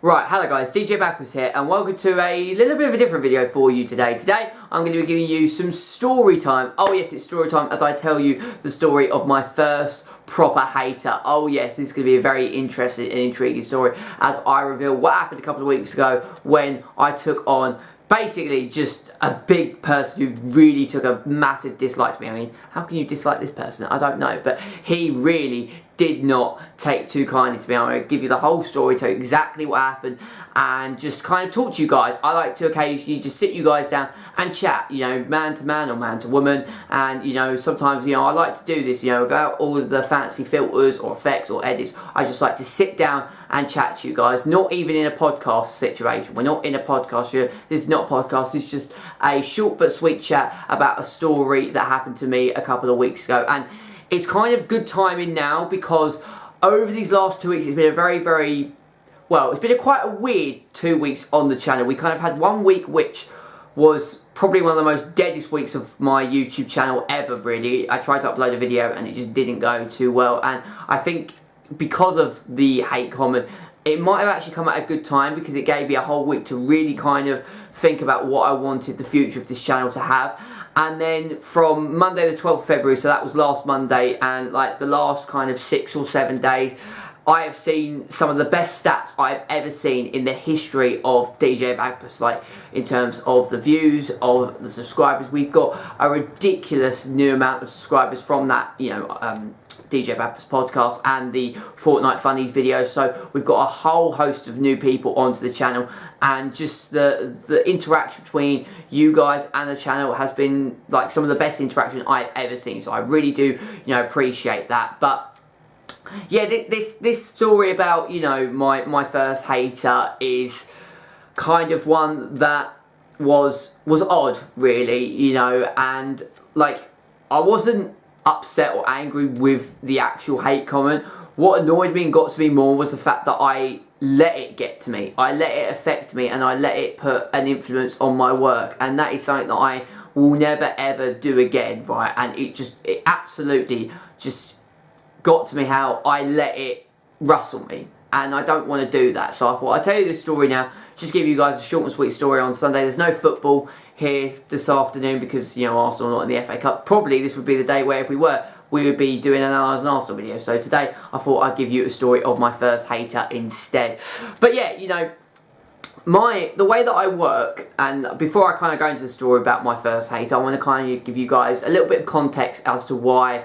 Right, hello guys, DJ Bagpuss here, and welcome to a little bit of a different video for you today. Today, I'm going to be giving you some story time. Oh yes, it's story time as I tell you the story of my first proper hater. Oh yes, this is going to be a very interesting and intriguing story as I reveal what happened a couple of weeks ago when I took on basically just a big person who really took a massive dislike to me. I mean, how can you dislike this person? I don't know, but he really did not take too kindly to me. I'm going to give you the whole story, tell you exactly what happened, and just kind of talk to you guys. I like to occasionally just sit you guys down and chat, you know, man to man or man to woman, and, you know, sometimes, you know, I like to do this, you know, about all of the fancy filters or effects or edits. I just like to sit down and chat to you guys, not even in a podcast situation. We're not in a podcast here. This is not a podcast. It's just a short but sweet chat about a story that happened to me a couple of weeks ago, and it's kind of good timing now because over these last 2 weeks it's been a very, well, it's been quite a weird 2 weeks on the channel. We kind of had 1 week which was probably one of the most deadest weeks of my YouTube channel ever, really. I tried to upload a video and it just didn't go too well, and I think because of the hate comment, it might have actually come at a good time because it gave me a whole week to really kind of think about what I wanted the future of this channel to have. And then from Monday the 12th of February, so that was last Monday, and like the last kind of 6 or 7 days, I have seen some of the best stats I've ever seen in the history of DJ Bagpuss, like in terms of the views, of the subscribers. We've got a ridiculous new amount of subscribers from that, you know, DJ Bagpuss podcast and the Fortnite Funnies videos. So we've got a whole host of new people onto the channel, and just the interaction between you guys and the channel has been like some of the best interaction I've ever seen. So I really do, you know, appreciate that. But yeah, this story about, you know, my first hater is kind of one that was odd, really, you know, and like I wasn't upset or angry with the actual hate comment. What annoyed me and got to me more was the fact that I let it get to me. I let it affect me, and I let it put an influence on my work, and that is something that I will never ever do again, right? And it absolutely just got to me how I let it rustle me, and I don't want to do that. So I thought I'd tell you this story now, just give you guys a short and sweet story on Sunday. There's no football here this afternoon because, you know, Arsenal are not in the FA Cup. Probably this would be the day where if we were, we would be doing an Arsenal video. So today I thought I'd give you a story of my first hater instead. But yeah, you know, the way that I work, and before I kind of go into the story about my first hater, I want to kind of give you guys a little bit of context as to why,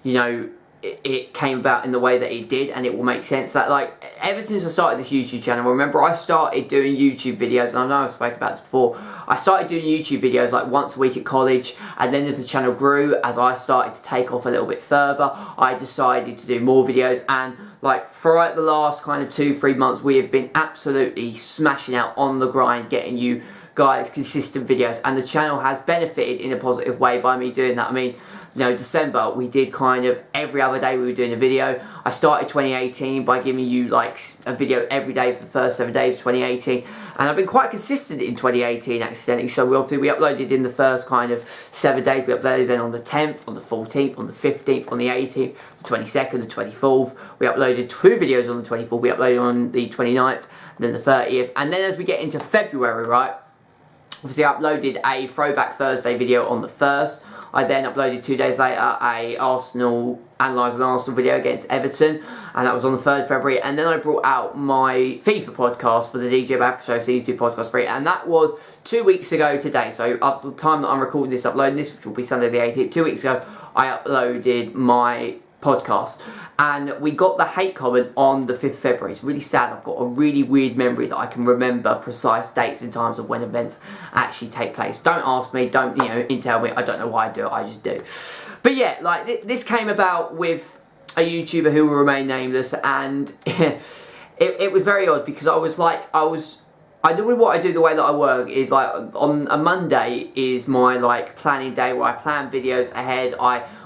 you know, it came about in the way that it did, and it will make sense that, like, ever since I started this YouTube channel, remember I started doing YouTube videos, and I know I've spoken about this before, I started doing YouTube videos like once a week at college, and then as the channel grew, as I started to take off a little bit further, I decided to do more videos, and like throughout the last kind of 2-3 months, we have been absolutely smashing out on the grind, getting you guys consistent videos, and the channel has benefited in a positive way by me doing that. I mean, you know, December we did kind of every other day we were doing a video. I started 2018 by giving you like a video every day for the first 7 days of 2018, and I've been quite consistent in 2018 accidentally. So we uploaded in the first kind of 7 days. We uploaded then on the 10th, on the 14th, on the 15th, on the 18th, the 22nd, the 24th. We uploaded 2 videos on the 24th. We uploaded on the 29th, and then the 30th, and then as we get into February, right, obviously I uploaded a Throwback Thursday video on the 1st. I then uploaded 2 days later a analysing Arsenal video against Everton, and that was on the 3rd of February. And then I brought out my FIFA podcast for the DJ Bagpuss Show Season 2 Podcast 3, and that was 2 weeks ago today. So up to the time that I'm recording this, uploading this, which will be Sunday the 18th, 2 weeks ago, I uploaded my podcast, and we got the hate comment on the 5th of February. It's really sad. I've got a really weird memory that I can remember precise dates and times of when events actually take place. Don't ask me, don't, you know, tell me. I don't know why I do it, I just do. But yeah, like this came about with a YouTuber who will remain nameless, and it was very odd because I normally, what I do, the way that I work is like on a Monday is my like planning day where I plan videos ahead.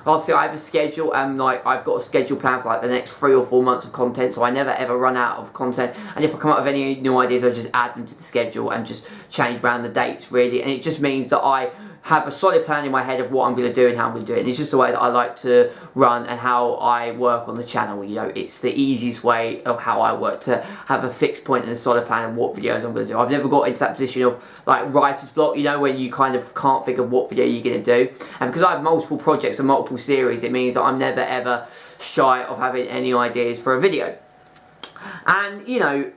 Obviously I have a schedule, and like I've got a schedule plan for like the next 3 or 4 months of content, so I never ever run out of content. And if I come up with any new ideas, I just add them to the schedule and just change around the dates, really. And it just means that I have a solid plan in my head of what I'm going to do and how I'm going to do it. And it's just the way that I like to run and how I work on the channel. You know, it's the easiest way of how I work, to have a fixed point and a solid plan of what videos I'm going to do. I've never got into that position of like writer's block, you know, when you kind of can't think of what video you're going to do. And because I have multiple projects and multiple series, it means that I'm never ever shy of having any ideas for a video. And, you know,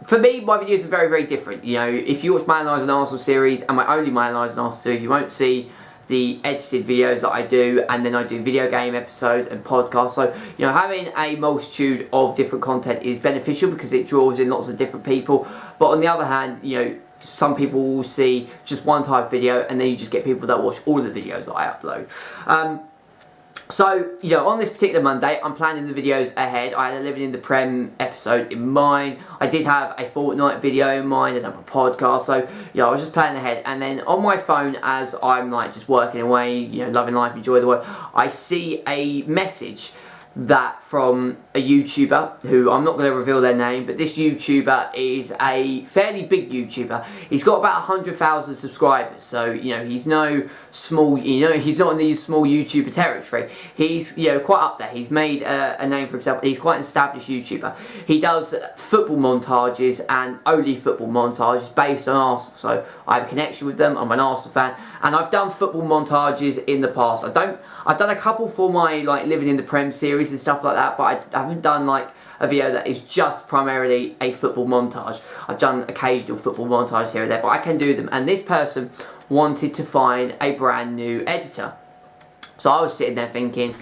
for me, my videos are very, very different. You know, if you watch my Analysing Arsenal series and my only my Analysing Arsenal series, you won't see the edited videos that I do, and then I do video game episodes and podcasts. So, you know, having a multitude of different content is beneficial because it draws in lots of different people. But on the other hand, you know, some people will see just one type of video, and then you just get people that watch all of the videos that I upload. So, you know, on this particular Monday, I'm planning the videos ahead. I had a Living in the Prem episode in mind. I did have a Fortnite video in mind. I did have a podcast. So, you know, I was just planning ahead. And then on my phone, as I'm like just working away, you know, loving life, enjoy the work, I see a message that from a YouTuber, who I'm not going to reveal their name, but this YouTuber is a fairly big YouTuber. He's got about 100,000 subscribers, so, you know, he's no small, you know, he's not in the small YouTuber territory. He's, you know, quite up there. He's made a name for himself. He's quite an established YouTuber. He does football montages, and only football montages based on Arsenal, so I have a connection with them. I'm an Arsenal fan, and I've done football montages in the past. I've done a couple for my like Living in the Prem series and stuff like that, but I haven't done like a video that is just primarily a football montage. I've done occasional football montages here and there, but I can do them. And this person wanted to find a brand new editor, so I was sitting there thinking,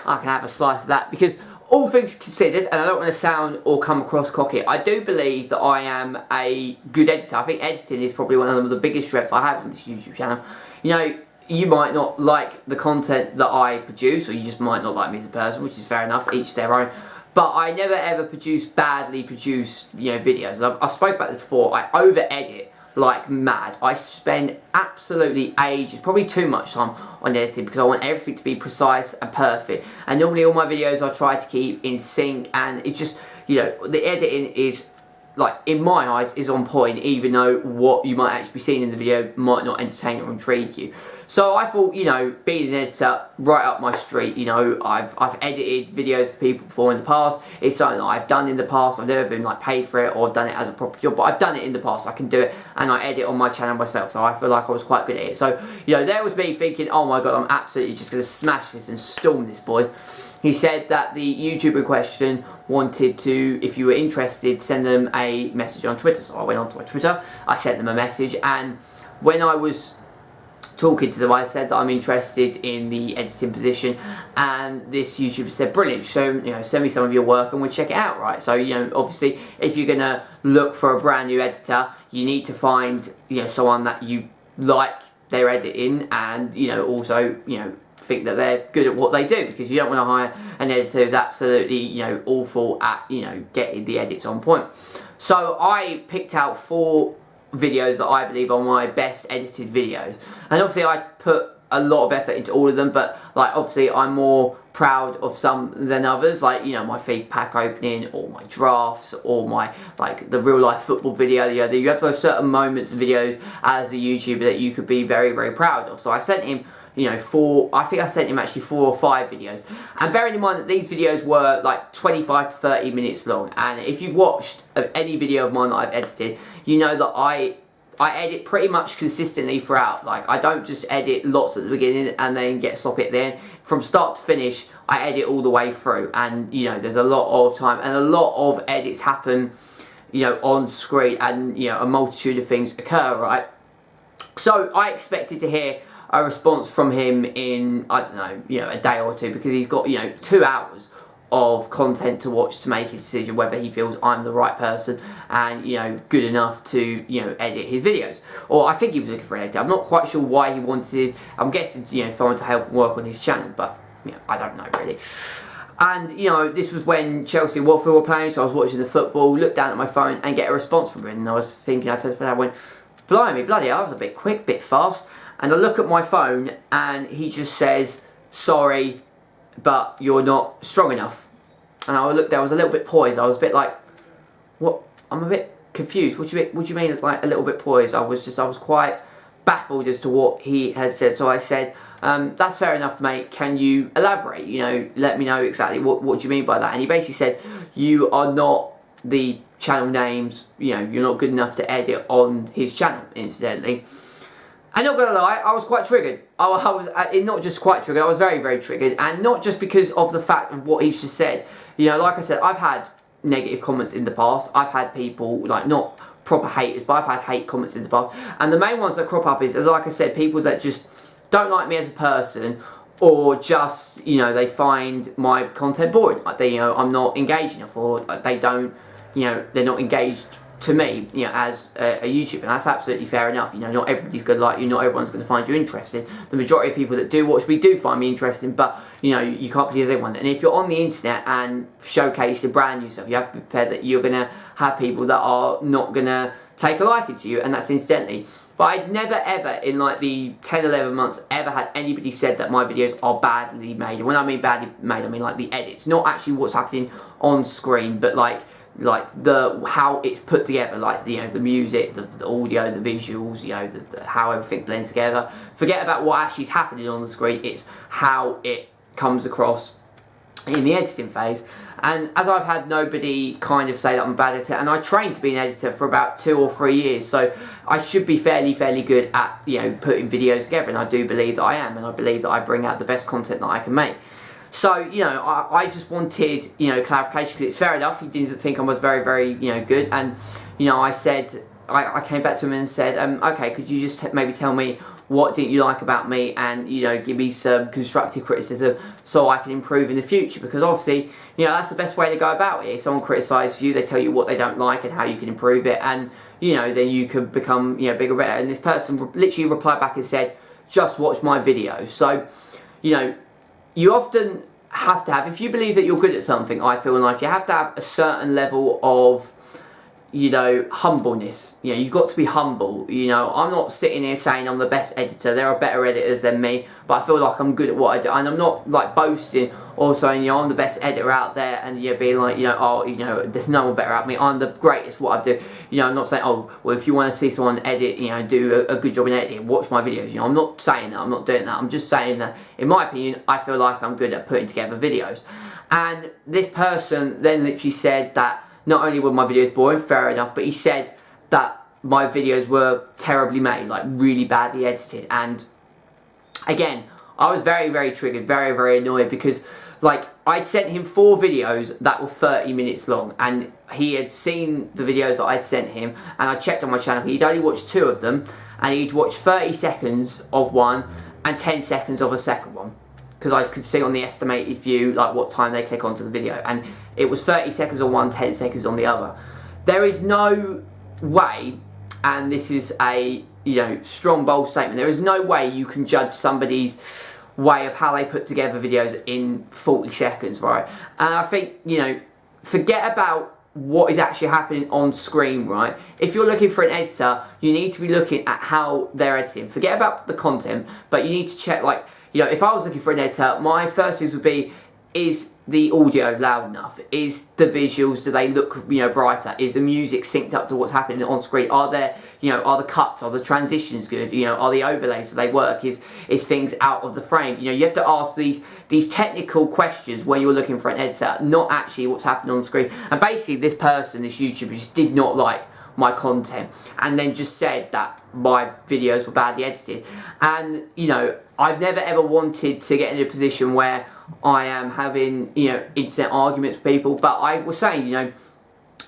I can have a slice of that, because all things considered, and I don't want to sound or come across cocky, I do believe that I am a good editor. I think editing is probably one of the biggest strengths I have on this YouTube channel. You know, you might not like the content that I produce, or you just might not like me as a person, which is fair enough, each their own. But I never ever badly produce, you know, videos. I've spoke about this before. I over edit like mad. I spend absolutely ages, probably too much time on editing, because I want everything to be precise and perfect. And normally all my videos I try to keep in sync, and it's just, you know, the editing is, like, in my eyes, is on point, even though what you might actually be seeing in the video might not entertain or intrigue you. So I thought, you know, being an editor, right up my street. You know, I've edited videos for people before in the past. It's something that I've done in the past. I've never been like paid for it or done it as a proper job, but I've done it in the past. I can do it, and I edit on my channel myself, so I feel like I was quite good at it. So, you know, there was me thinking, oh my god, I'm absolutely just going to smash this and storm this, boys. He said that the YouTuber in question wanted to, if you were interested, send them a message on Twitter. So I went onto my Twitter, I sent them a message, and when I was talking to them, I said that I'm interested in the editing position, and this YouTuber said, brilliant, so, you know, send me some of your work and we'll check it out, right? So, you know, obviously, if you're going to look for a brand new editor, you need to find, you know, someone that you like their editing, and, you know, also, you know, think that they're good at what they do, because you don't want to hire an editor who's absolutely, you know, awful at, you know, getting the edits on point. So I picked out 4 videos that I believe are my best edited videos, and obviously I put a lot of effort into all of them, but like obviously I'm more proud of some than others, like, you know, my FIFA pack opening, or my drafts, or my, like, the real life football video. You know, you have those certain moments and videos as a YouTuber that you could be very, very proud of. So I sent him, you know, I think I sent him actually 4 or 5 videos, and bearing in mind that these videos were like 25 to 30 minutes long, and if you've watched any video of mine that I've edited, you know that I edit pretty much consistently throughout. Like, I don't just edit lots at the beginning and then get sloppy at the end. From start to finish, I edit all the way through, and, you know, there's a lot of time, and a lot of edits happen, you know, on screen, and, you know, a multitude of things occur, right? So I expected to hear a response from him in, I don't know, you know, a day or two, because he's got, you know, 2 hours of content to watch to make his decision whether he feels I'm the right person and, you know, good enough to, you know, edit his videos. Or I think he was looking for an editor. I'm not quite sure why he wanted, I'm guessing, you know, someone to help work on his channel, but, you know, I don't know really. And, you know, this was when Chelsea and Watford were playing, so I was watching the football, looked down at my phone and get a response from him, and I was thinking, I went, blimey, bloody hell, that was a bit quick, bit fast. And I look at my phone and he just says, sorry, but you're not strong enough. And I looked there, I was a little bit poised. I was a bit like, what? I'm a bit confused. What do you mean, like, a little bit poised? I was quite baffled as to what he had said. So I said, that's fair enough, mate. Can you elaborate? You know, let me know exactly what do you mean by that. And he basically said, you are not the channel names, you know, you're not good enough to edit on his channel, incidentally. And not gonna lie, I was quite triggered. I was not just quite triggered, I was very, very triggered. And not just because of the fact of what he's just said. You know, like I said, I've had negative comments in the past. I've had people, like, not proper haters, but I've had hate comments in the past. And the main ones that crop up is, like I said, people that just don't like me as a person, or just, you know, they find my content boring. Like, they, you know, I'm not engaging enough, or like, they don't, you know, they're not engaged to me, you know, as a YouTuber, and that's absolutely fair enough. You know, not everybody's going to like you, not everyone's going to find you interesting. The majority of people that do watch me do find me interesting, but, you know, you can't please everyone. And if you're on the internet and showcase and brand yourself, you have to be prepared that you're going to have people that are not going to take a liking to you, and that's incidentally. But I'd never ever, in like the 10, 11 months, ever had anybody said that my videos are badly made. And when I mean badly made, I mean like the edits, not actually what's happening on screen, but like the how it's put together, like, you know, the music, the audio, the visuals, you know, how everything blends together. Forget about what actually is happening on the screen, it's how it comes across in the editing phase. And as I've had nobody kind of say that I'm a bad editor, and I trained to be an editor for about 2 or 3 years, so I should be fairly good at, you know, putting videos together, and I do believe that I am, and I believe that I bring out the best content that I can make. So, you know, I just wanted, you know, clarification, because it's fair enough, he didn't think I was very, you know, good. And, you know, I said, I came back to him and said, okay, could you just maybe tell me what didn't you like about me, and, you know, give me some constructive criticism so I can improve in the future. Because obviously, you know, that's the best way to go about it. If someone criticises you, they tell you what they don't like and how you can improve it, and, you know, then you can become, you know, bigger, better. And this person literally replied back and said, just watch my video. So, you know, you often have to have, if you believe that you're good at something, I feel in life, you have to have a certain level of, you know, humbleness. You know, you've got to be humble. You know, I'm not sitting here saying I'm the best editor. There are better editors than me, but I feel like I'm good at what I do. And I'm not, like, boasting or saying, you know, I'm the best editor out there, and, you know, being like, you know, oh, you know, there's no one better at me. I'm the greatest at what I do. You know, I'm not saying, oh, well, if you want to see someone edit, you know, do a good job in editing, watch my videos. You know, I'm not saying that. I'm not doing that. I'm just saying that, in my opinion, I feel like I'm good at putting together videos. And this person then literally said that not only were my videos boring, fair enough, but he said that my videos were terribly made, like really badly edited. And again, I was very triggered, very annoyed, because, like, I'd sent him 4 videos that were 30 minutes long, and he had seen the videos that I'd sent him, and I checked on my channel, he'd only watched 2 of them, and he'd watched 30 seconds of one and 10 seconds of a second one, because I could see on the estimated view, like, what time they click onto the video, and it was 30 seconds on one, 10 seconds on the other. There is no way, and this is a, you know, strong, bold statement, there is no way you can judge somebody's way of how they put together videos in 40 seconds, right? And I think, you know, forget about what is actually happening on screen, right? If you're looking for an editor, you need to be looking at how they're editing. Forget about the content, but you need to check, like, you know, if I was looking for an editor, my first things would be, is the audio loud enough? Is the visuals, do they look, you know, brighter? Is the music synced up to what's happening on screen? Are there, you know, are the cuts, are the transitions good? You know, are the overlays, do they work? Is things out of the frame? You know, you have to ask these technical questions when you're looking for an editor, not actually what's happening on the screen. And basically, this person, this YouTuber, just did not like my content, and then just said that my videos were badly edited. And, you know, I've never ever wanted to get in a position where I am having, you know, internet arguments with people, but I was saying, you know,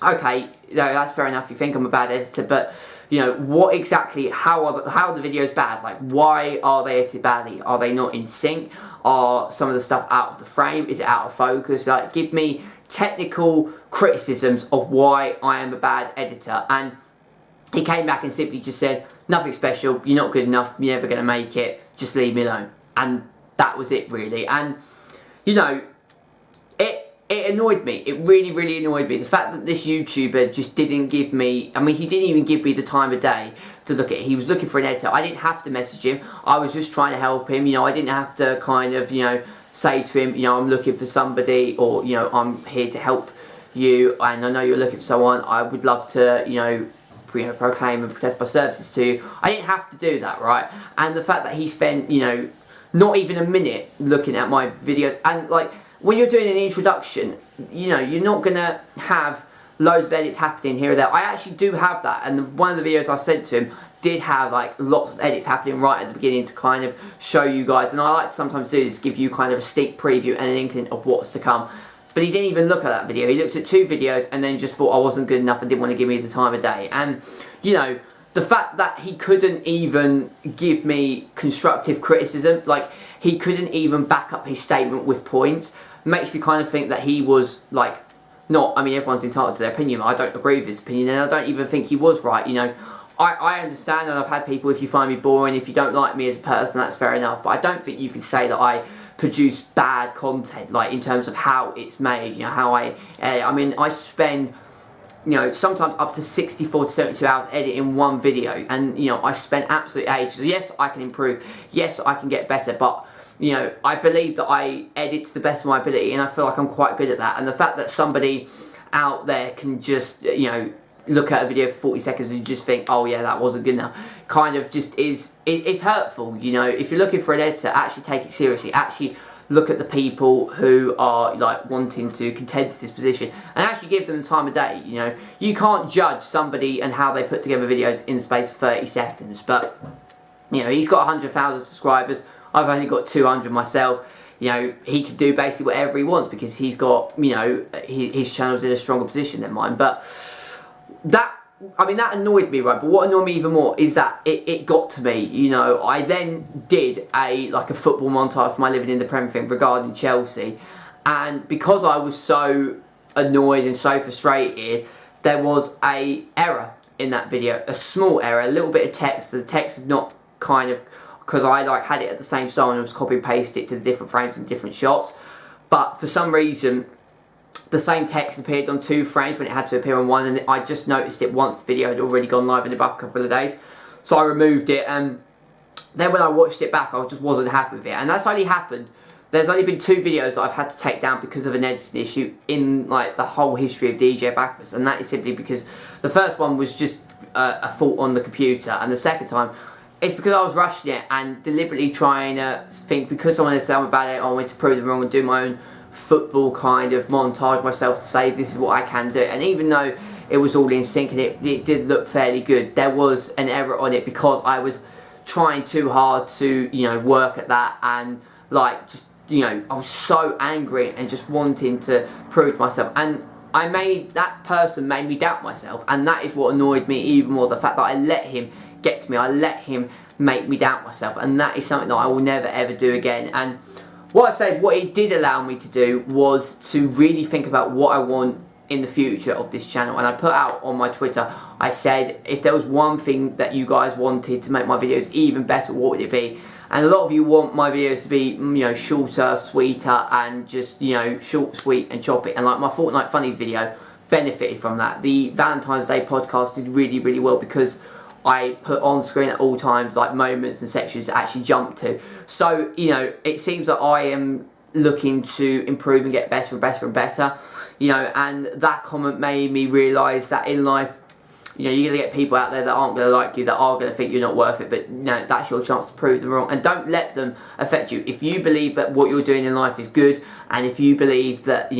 okay, you know, that's fair enough, you think I'm a bad editor, but, you know, what exactly, how are the videos bad? Like, why are they edited badly? Are they not in sync? Are some of the stuff out of the frame? Is it out of focus? Like, give me technical criticisms of why I am a bad editor. And he came back and simply just said, nothing special, you're not good enough, you're never going to make it, just leave me alone. And that was it, really. And, you know, it annoyed me. It really annoyed me. The fact that this YouTuber just didn't give me, I mean, he didn't even give me the time of day to look at it. He was looking for an editor. I didn't have to message him. I was just trying to help him. You know, I didn't have to kind of, you know, say to him, you know, I'm looking for somebody, or, you know, I'm here to help you, and I know you're looking for someone. I would love to, you know, proclaim and protest my services to you. I didn't have to do that, right? And the fact that he spent, not even a minute looking at my videos, and like, when you're doing an introduction, you're not gonna have loads of edits happening here or there. I actually do have that, and one of the videos I sent to him did have like lots of edits happening right at the beginning to kind of show you guys, and I like to sometimes do this, give you kind of a sneak preview and an inkling of what's to come. But he didn't even look at that video. He looked at 2 videos and then just thought I wasn't good enough and didn't want to give me the time of day. And the fact that he couldn't even give me constructive criticism, like he couldn't even back up his statement with points, makes me kind of think that he was like, everyone's entitled to their opinion. I don't agree with his opinion, and I don't even think he was right. I understand, and I've had people, if you find me boring, if you don't like me as a person, that's fair enough. But I don't think you can say that I produce bad content, like in terms of how it's made, how I spend, sometimes up to 64 to 72 hours editing one video, and I spend absolute ages. So yes, I can improve, yes, I can get better, but I believe that I edit to the best of my ability, and I feel like I'm quite good at that. And the fact that somebody out there can just, look at a video for 40 seconds and just think, oh yeah, that wasn't good enough, kind of just it's hurtful. If you're looking for an editor, actually take it seriously. Actually look at the people who are like wanting to contend to this position and actually give them the time of day. You can't judge somebody and how they put together videos in the space of 30 seconds. But he's got 100,000 subscribers. I've only got 200 myself. He could do basically whatever he wants because he's got, his channel's in a stronger position than mine. But that annoyed me, right? But what annoyed me even more is that it got to me. I then did a football montage for my living in the Premier thing regarding Chelsea, and because I was so annoyed and so frustrated, there was a error in that video, a small error, a little bit of text. The text had not because I had it at the same style and I was copy and paste it to the different frames and different shots, but for some reason the same text appeared on 2 frames when it had to appear on 1, and I just noticed it once the video had already gone live in about a couple of days. So I removed it, and then when I watched it back, I just wasn't happy with it. And that's only happened, there's only been 2 videos that I've had to take down because of an editing issue in the whole history of DJ Bagpuss, and that is simply because the first one was just a fault on the computer, and the second time it's because I was rushing it and deliberately trying to think, because someone had said about it, I wanted to prove them wrong and do my own football kind of montage myself to say this is what I can do. And even though it was all in sync and it did look fairly good, there was an error on it because I was trying too hard to work at that, and I was so angry and just wanting to prove to myself, and that person made me doubt myself, and that is what annoyed me even more, the fact that I let him get to me, I let him make me doubt myself, and that is something that I will never ever do again. And what it did allow me to do was to really think about what I want in the future of this channel. And I put out on my Twitter, I said, if there was one thing that you guys wanted to make my videos even better, what would it be? And a lot of you want my videos to be, shorter, sweeter, and just, short, sweet, and choppy. And my Fortnite Funnies video benefited from that. The Valentine's Day podcast did really, really well because I put on screen at all times moments and sections to actually jump to. So it seems that I am looking to improve and get better and better and better, and that comment made me realise that in life, you're going to get people out there that aren't going to like you, that are going to think you're not worth it, but that's your chance to prove them wrong, and don't let them affect you. If you believe that what you're doing in life is good, and if you believe that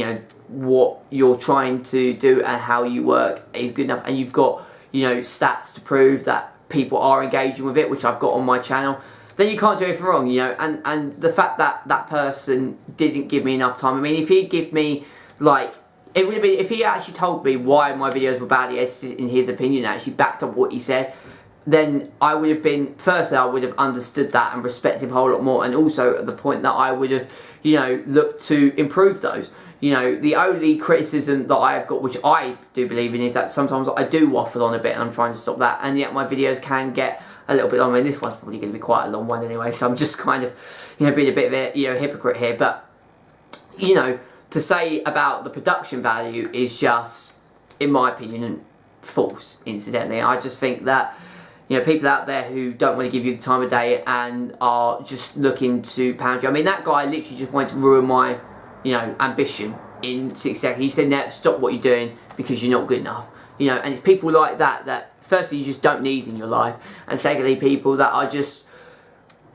what you're trying to do and how you work is good enough, and you've got stats to prove that people are engaging with it, which I've got on my channel, then you can't do anything wrong, and the fact that that person didn't give me enough time, if he'd give me, it would have been, if he actually told me why my videos were badly edited in his opinion, actually backed up what he said, then I would have been, firstly I would have understood that and respected him a whole lot more, and also at the point that I would have, looked to improve those. The only criticism that I have got, which I do believe in, is that sometimes I do waffle on a bit, and I'm trying to stop that, and yet my videos can get a little bit long. This one's probably going to be quite a long one anyway, so I'm just kind of, being a bit of a, hypocrite here, but, to say about the production value is just, in my opinion, false, incidentally. I just think that, people out there who don't want to give you the time of day and are just looking to pound you. That guy literally just wanted to ruin my, ambition in 6 seconds. He said, "Now stop what you're doing because you're not good enough." you know, and it's people like that that firstly you just don't need in your life, and secondly people that are just,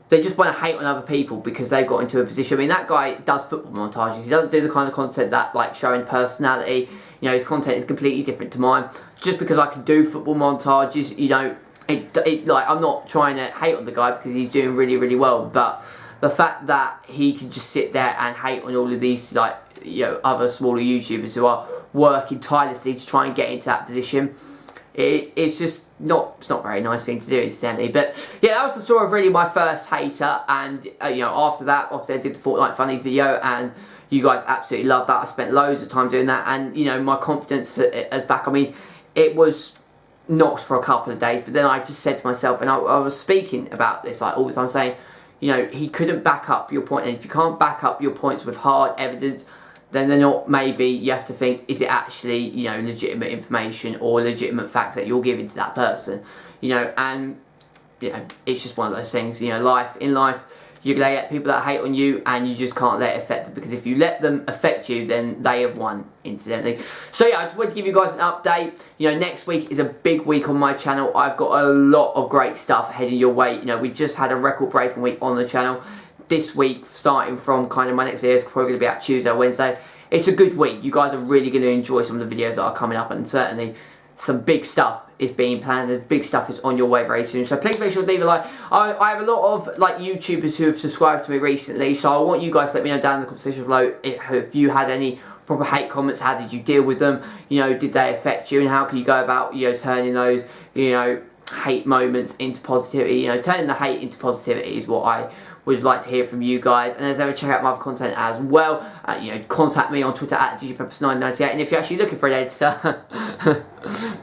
they just want to hate on other people because they've got into a position. I mean, that guy does football montages. He doesn't do the kind of content that, like, showing personality. You know, his content is completely different to mine. Just because I can do football montages, you know, like, I'm not trying to hate on the guy because he's doing really, really well. But the fact that he can just sit there and hate on all of these, like, you know, other smaller YouTubers who are working tirelessly to try and get into that position, it's just not, it's not a very nice thing to do, incidentally. But yeah, that was the story of really my first hater. And you know, after that, obviously I did the Fortnite Funnies video, and you guys absolutely loved that. I spent loads of time doing that, and you know, my confidence is back. I mean, it was knocked for a couple of days, but then I just said to myself, and I was speaking about this like all the time, saying, you know, he couldn't back up your point, and if you can't back up your points with hard evidence, then they're not, maybe you have to think, is it actually, you know, legitimate information or legitimate facts that you're giving to that person, you know. And you know, it's just one of those things, you know, in life you're going to get people that hate on you, and you just can't let it affect them, because if you let them affect you, then they have won, incidentally. So yeah, I just wanted to give you guys an update. You know, next week is a big week on my channel. I've got a lot of great stuff heading your way. You know, we just had a record-breaking week on the channel. This week, starting from kind of my next video, is probably going to be out Tuesday or Wednesday. It's a good week. You guys are really going to enjoy some of the videos that are coming up, and certainly some big stuff is being planned, and big stuff is on your way very soon. So please make sure to leave a like. I have a lot of like YouTubers who have subscribed to me recently, so I want you guys to let me know down in the comment section below if you had any proper hate comments. How did you deal with them? You know, did they affect you, and how can you go about, you know, turning those, you know, hate moments into positivity? You know, turning the hate into positivity is what I would like to hear from you guys. And as ever, check out my other content as well. You know, contact me on Twitter at DJPeppers998. And if you're actually looking for an editor,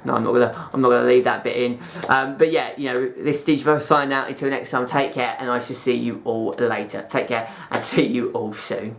no, I'm not gonna leave that bit in. But yeah, you know, this is DJ Pepper signing out. Until next time, take care, and I shall see you all later. Take care, and see you all soon.